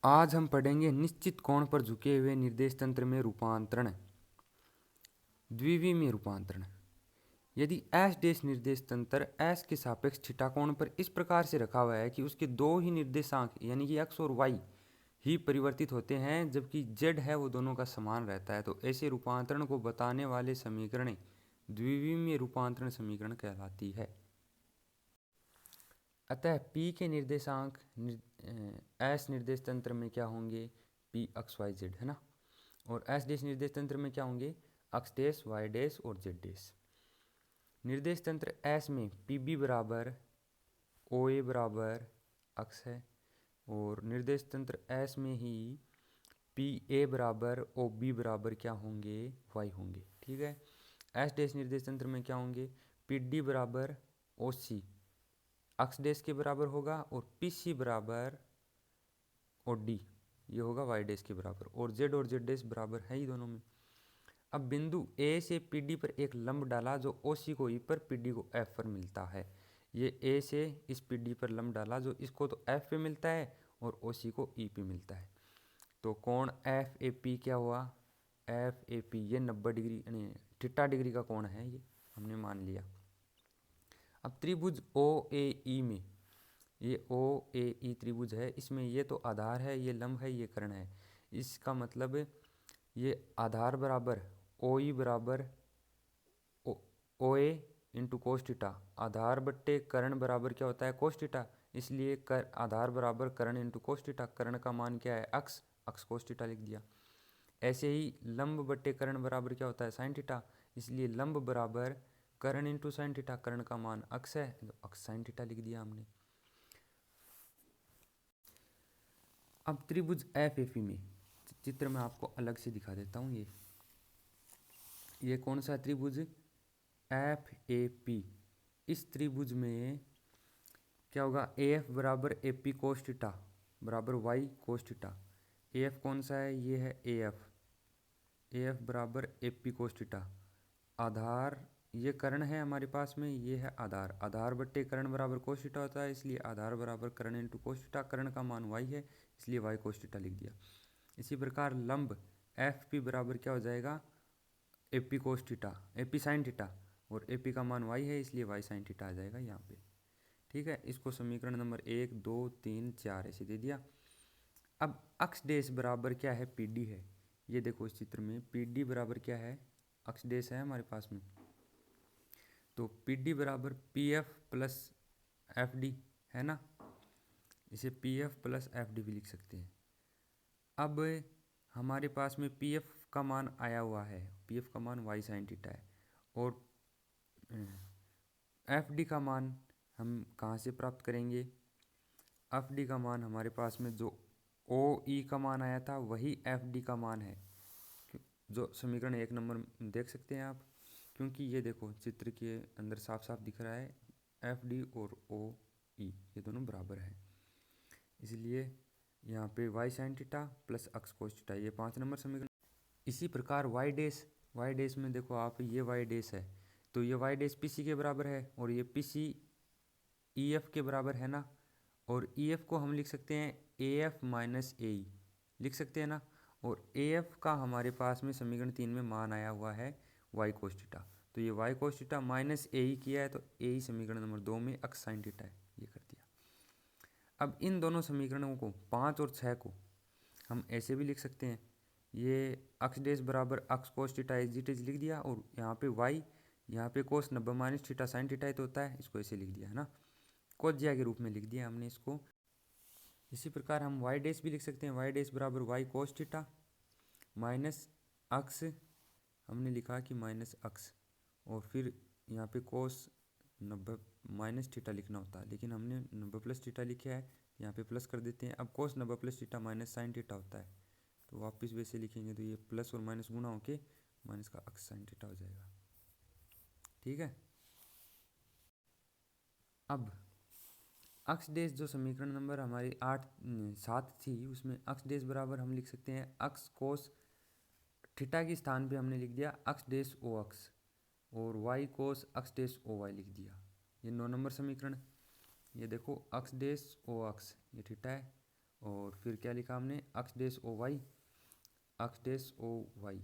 आज हम पढ़ेंगे निश्चित कोण पर झुके हुए निर्देश तंत्र में रूपांतरण। द्विविमीय रूपांतरण। यदि एस डैश निर्देश तंत्र एस के सापेक्ष थीटा कोण पर इस प्रकार से रखा हुआ है कि उसके दो ही निर्देशांक यानी कि एक्स और वाई ही परिवर्तित होते हैं जबकि जेड है वो दोनों का समान रहता है, तो ऐसे रूपांतरण को बताने वाले समीकरण द्विविमीय रूपांतरण समीकरण कहलाती है। अतः P के निर्देशांक एस निर्देश तंत्र में क्या होंगे, P एक्स वाई जेड है ना, और एस डैश निर्देश तंत्र में क्या होंगे, एक्स डैश वाई डैश और जेड डैश। निर्देश तंत्र एस में पी बी बराबर ओ ए बराबर एक्स है, और निर्देश तंत्र एस में ही पी ए बराबर ओ बी बराबर क्या होंगे, वाई होंगे। ठीक है। एस डैश निर्देश तंत्र में क्या होंगे, पी डी बराबर ओ सी एक्स डैश के बराबर होगा, और पी सी बराबर ओ डी ये होगा वाई डैश के बराबर, और जेड डैश बराबर है ही दोनों में। अब बिंदु ए से पी डी पर एक लंब डाला जो ओ सी को ई पर पी डी को एफ पर मिलता है। ये ए से इस पी डी पर लंब डाला जो इसको तो एफ पे मिलता है और ओ सी को ई पे मिलता है, तो कोण एफ ए पी क्या हुआ, एफ ए पी ये 90 डिग्री यानी थीटा डिग्री का कोण है, ये हमने मान लिया। अब त्रिभुज ओ ए ई में ये ओ ए ई त्रिभुज है, इसमें ये तो आधार है, ये लंब है, ये कर्ण है। इसका मतलब ये आधार बराबर ओ ई बराबर ओ ए इंटू कोस थीटा, आधार बट्टे कर्ण बराबर क्या होता है, कोस थीटा, इसलिए आधार बराबर कर्ण इंटू कोस थीटा। कर्ण का मान क्या है, अक्स, अक्स कोस थीटा लिख दिया। ऐसे ही लंब बट्टे कर्ण बराबर क्या होता है, साइन थीटा, इसलिए लंब बराबर कर्ण इंटू साइन थीटा, कर्ण का मान अक्स है तो अक्स साइन थीटा लिख दिया हमने। अब त्रिभुज एफ ए पी में चित्र में आपको अलग से दिखा देता हूँ। ये कौन सा त्रिभुज, एफ ए पी। इस त्रिभुज में क्या होगा, ए एफ बराबर ए पी कोस थीटा बराबर Y cos theta. A F कौन सा है, ये है ए एफ, ए एफ बराबर ए पी कोस थीटा। आधार ये कर्ण है हमारे पास में, ये है आधार, आधार बट्टे कर्ण बराबर कोस थीटा होता है, इसलिए आधार बराबर कर्ण इंटू कोस थीटा, कर्ण का मान वाई है इसलिए वाई कोस थीटा लिख दिया। इसी प्रकार लंब एफ पी बराबर क्या हो जाएगा, ए P cos theta, A P sine theta, और ए पी का मान वाई है इसलिए वाई साइन थीटा आ जाएगा यहाँ पे। ठीक है, इसको समीकरण नंबर 1 2 3 4 ऐसे दे दिया। अब अक्स डैश बराबर क्या है, पी डी है। ये देखो इस चित्र में पी डी बराबर क्या है, अक्स डैश है हमारे पास में, तो पी डी बराबर P F plus F D है ना, इसे P F plus F D भी लिख सकते हैं। अब हमारे पास में पी एफ का मान आया हुआ है, पी एफ का मान वाई साइन थीटा है, और एफ डी का मान हम कहाँ से प्राप्त करेंगे, एफ डी का मान हमारे पास में जो ओ ई का मान आया था वही एफ डी का मान है, जो समीकरण 1 नंबर देख सकते हैं आप, क्योंकि ये देखो चित्र के अंदर साफ साफ दिख रहा है एफ डी और ओ ई ये दोनों बराबर है, इसलिए यहाँ पे Y sine theta plus X cos theta ये 5 नंबर समीकरण। इसी प्रकार वाई डैश में देखो आप, ये वाई डैश है तो ये वाई डैश पी सी के बराबर है, और ये पी सी ई एफ के बराबर है ना, और ई एफ को हम लिख सकते हैं ए एफ माइनस ए ई लिख सकते हैं ना, और ए एफ का हमारे पास में समीकरण 3 में मान आया हुआ है वाई कोस थीटा, तो ये वाई कोस थीटा माइनस ए ई किया है तो ए ई समीकरण नंबर 2 में एक्स साइन थीटा है, ये कर दिया। अब इन दोनों समीकरणों को 5 और 6 को हम ऐसे भी लिख सकते हैं, ये एक्स डैश बराबर X cos theta as it is लिख दिया, और यहाँ पे वाई, यहाँ पे cos 90 minus theta sine theta तो होता है, इसको ऐसे लिख दिया है ना, कोज्या के रूप में लिख दिया हमने इसको। इसी प्रकार हम वाई डैश भी लिख सकते हैं, वाई डैश बराबर Y cos theta minus X, हमने लिखा कि माइनस एक्स, और फिर यहाँ पे कोस 90 माइनस थीटा लिखना होता है, लेकिन हमने 90 प्लस थीटा लिखा है, यहाँ पे प्लस कर देते हैं। अब कोस 90 plus theta minus sine theta होता है, तो वापस वैसे लिखेंगे तो ये प्लस और माइनस गुणा होके माइनस का एक्स साइन थीटा हो जाएगा। ठीक है। अब एक्स डैश जो समीकरण नंबर हमारी 7 थी उसमें एक्स डैश बराबर हम लिख सकते हैं एक्स कोस थीटा के स्थान पे हमने लिख दिया एक्स डैश ओ एक्स, और Y cos X dash O Y लिख दिया। ये 9 नंबर समीकरण। ये देखो एक्स डैश ओ एक्स ये थीटा है, और फिर क्या लिखा हमने, अक्स डेस ओ वाई, अक्स डेस ओ वाई,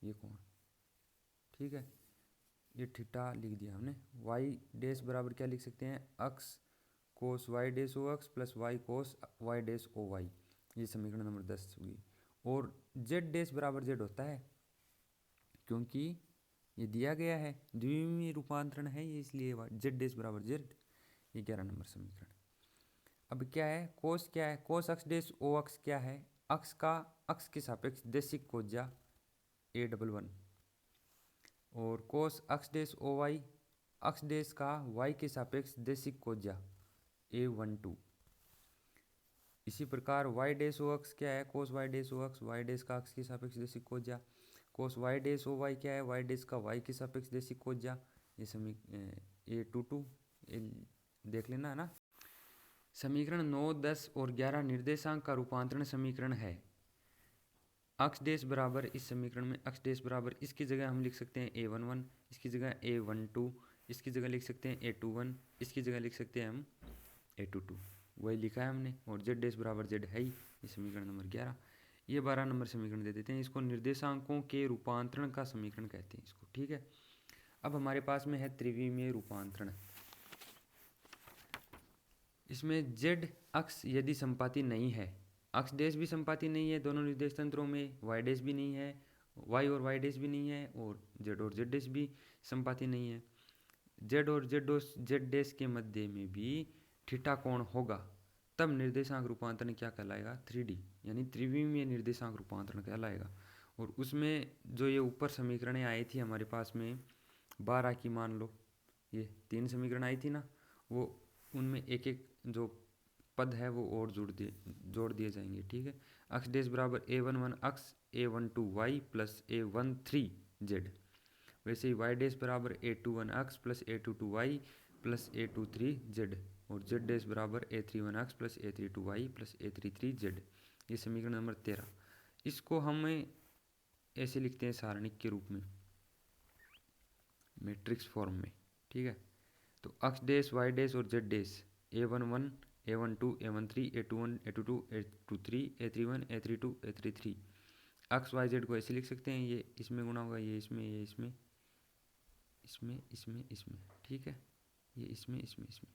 ये कौन, ठीक है, ये थीटा लिख दिया हमने। वाई डेस बराबर क्या लिख सकते हैं, अक्स कोस वाई डेस ओ अक्स प्लस वाई कोस वाई डेस ओ वाई, ये समीकरण नंबर 10 हुई। और जेड डेस बराबर जेड होता है, क्योंकि ये दिया गया है, द्विमीय रूपांतरण है ये, इसलिए जेड डेस बराबर जेड, ये 11 नंबर समीकरण। अब क्या है, कोस क्या है, कोस अक्स डेस ओ अक्स क्या है, अक्स का अक्स के सापेक्ष देशिक कोज्या A11, और कोस अक्स डेस ओ वाई, अक्स डेस का वाई के सापेक्ष देशिक कोज्या A12। इसी प्रकार वाई डेस ओ अक्स क्या है, कोस वाई डेस ओ अक्स, वाई डेस का अक्स के सापेक्ष देशिक कोज्या, कोस वाई डेस ओ वाई क्या है, वाई डेस का वाई के सापेक्ष देशिक कोज्या, ये A22, देख लेना है ना। समीकरण 9, 10 और 11 निर्देशांक का रूपांतरण समीकरण है। अक्स डेस बराबर, इस समीकरण में अक्स डेस बराबर, इसकी जगह हम लिख सकते हैं A11, इसकी जगह A12, इसकी जगह लिख सकते हैं A21, इसकी जगह लिख सकते हैं हम A22, वही लिखा है हमने। और जेड डेस बराबर जेड है ही, ये समीकरण नंबर 11। ये 12 नंबर समीकरण दे देते हैं, इसको निर्देशांकों के रूपांतरण का समीकरण कहते हैं इसको, ठीक है। अब हमारे पास में है त्रिविमीय रूपांतरण। इसमें जेड अक्स यदि संपाती नहीं है, अक्स डेस भी संपाती नहीं है दोनों निर्देश तंत्रों में, वाई डेस भी नहीं है, वाई और वाई डेस भी नहीं है, और जेड डेस भी संपाती नहीं है, जेड और जेड डेस के मध्य में भी थीटा कोण होगा, तब निर्देशांक रूपांतरण क्या कहलाएगा, 3D, यानी त्रिविमीय निर्देशांक रूपांतरण कहलाएगा। और उसमें जो ये ऊपर समीकरणें आई थी हमारे पास में 12 की, मान लो ये 3 समीकरण आई थी ना, वो उनमें एक एक जो पद है वो और जोड़ दिए जाएंगे, ठीक है। अक्स डेस बराबर A11 अक्स A12 Y plus A13 Z, वैसे ही वाई डेस बराबर A21 X plus A22 Y plus A23 Z, और जेड डेस बराबर A31 X plus A32 Y plus A33 Z, ये समीकरण नंबर 13। इसको हम ऐसे लिखते हैं सारणिक के रूप में, मैट्रिक्स फॉर्म में, ठीक है। तो अक्स डेस वाई डेस और जेड डेस A11 A12 A13 A21 A22 A23 A31 A32 A33, अक्स वाई जेड को ऐसे लिख सकते हैं, ये इसमें गुना होगा, ये इसमें, ये इसमें, इसमें इसमें इसमें, ठीक है, ये इसमें इसमें इसमें,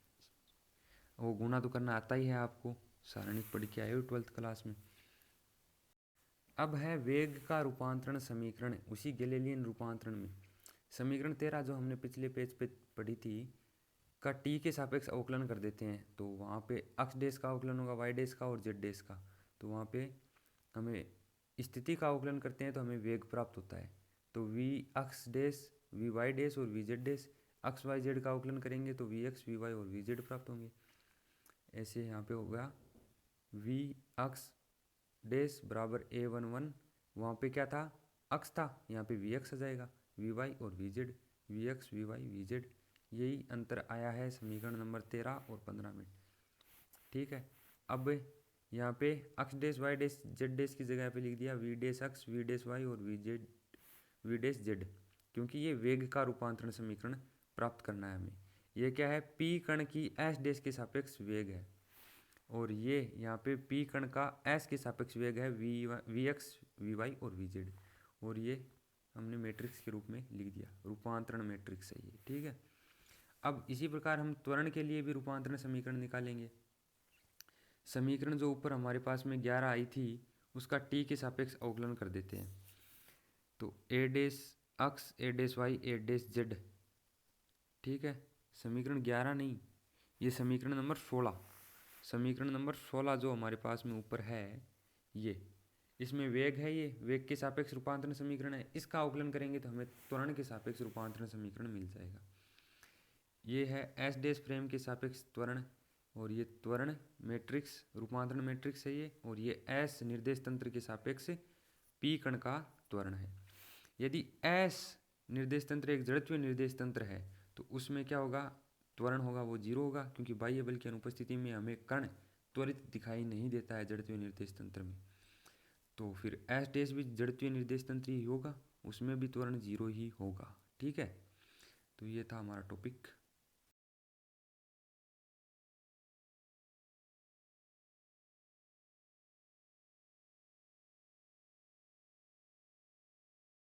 वो गुना तो करना आता ही है आपको, सारणिक पढ़ के आए हो 12th क्लास में। अब है वेग का रूपांतरण समीकरण, उसी गैलीलियन रूपांतरण में समीकरण 13 जो हमने पिछले पेज पे पढ़ी थी का टी के सापेक्ष अवकलन कर देते हैं, तो वहाँ पे अक्स डेस का अवकलन होगा वाई डेस का और जेड डेस का, तो वहाँ पे हमें स्थिति का अवकलन करते हैं तो हमें वेग प्राप्त होता है। तो V X dash, V Y dash और V Z dash, X Y Z का अवकलन करेंगे तो वी एक्स वी वाई और वी जेड प्राप्त होंगे। ऐसे यहाँ पे होगा वी अक्स डेस बराबर A11, वहाँ पे क्या था, अक्स था, यहाँ पे वी एक्स आ जाएगा, वी वाई और V Z, V X V Y V Z, यही अंतर आया है समीकरण नंबर 13 और 15 में, ठीक है। अब यहाँ पे अक्स डेस वाई डेस जेड डेस की जगह पे लिख दिया V dash X V dash Y और वी डेस जेड, क्योंकि ये वेग का रूपांतरण समीकरण प्राप्त करना है हमें। ये क्या है, पी कण की एस डेस के सापेक्ष वेग है, और ये यहाँ पे पी कण का एस के सापेक्ष वेग है वी एक्स वी वाई और वी जेड, और ये हमने मैट्रिक्स के रूप में लिख दिया, रूपांतरण मैट्रिक्स है ये, ठीक है। अब इसी प्रकार हम त्वरण के लिए भी रूपांतरण समीकरण निकालेंगे। समीकरण जो ऊपर हमारे पास में 11 आई थी उसका टी के सापेक्ष अवकलन कर देते हैं, तो ए डेस अक्स ए डेस वाई ए डेस जेड, ठीक है। समीकरण 11 नहीं, ये समीकरण नंबर 16, समीकरण नंबर 16 जो हमारे पास में ऊपर है, ये इसमें वेग है, ये वेग के सापेक्ष रूपांतरण समीकरण है, इसका अवकलन करेंगे तो हमें त्वरण के सापेक्ष रूपांतरण समीकरण मिल जाएगा। ये है एस डेस फ्रेम के सापेक्ष त्वरण, और ये त्वरण मैट्रिक्स रूपांतरण मैट्रिक्स है ये, और ये एस निर्देश तंत्र के सापेक्ष पी कण का त्वरण है। यदि एस निर्देश तंत्र एक जड़त्वीय निर्देश तंत्र है तो उसमें क्या होगा, त्वरण होगा वो 0 होगा, क्योंकि बाह्य बल की अनुपस्थिति में हमें कण त्वरित दिखाई नहीं देता है जड़त्वीय निर्देश तंत्र में, तो फिर एस डेस भी जड़त्वीय निर्देश तंत्र ही होगा, उसमें भी त्वरण 0 ही होगा, ठीक है। तो ये था हमारा टॉपिक।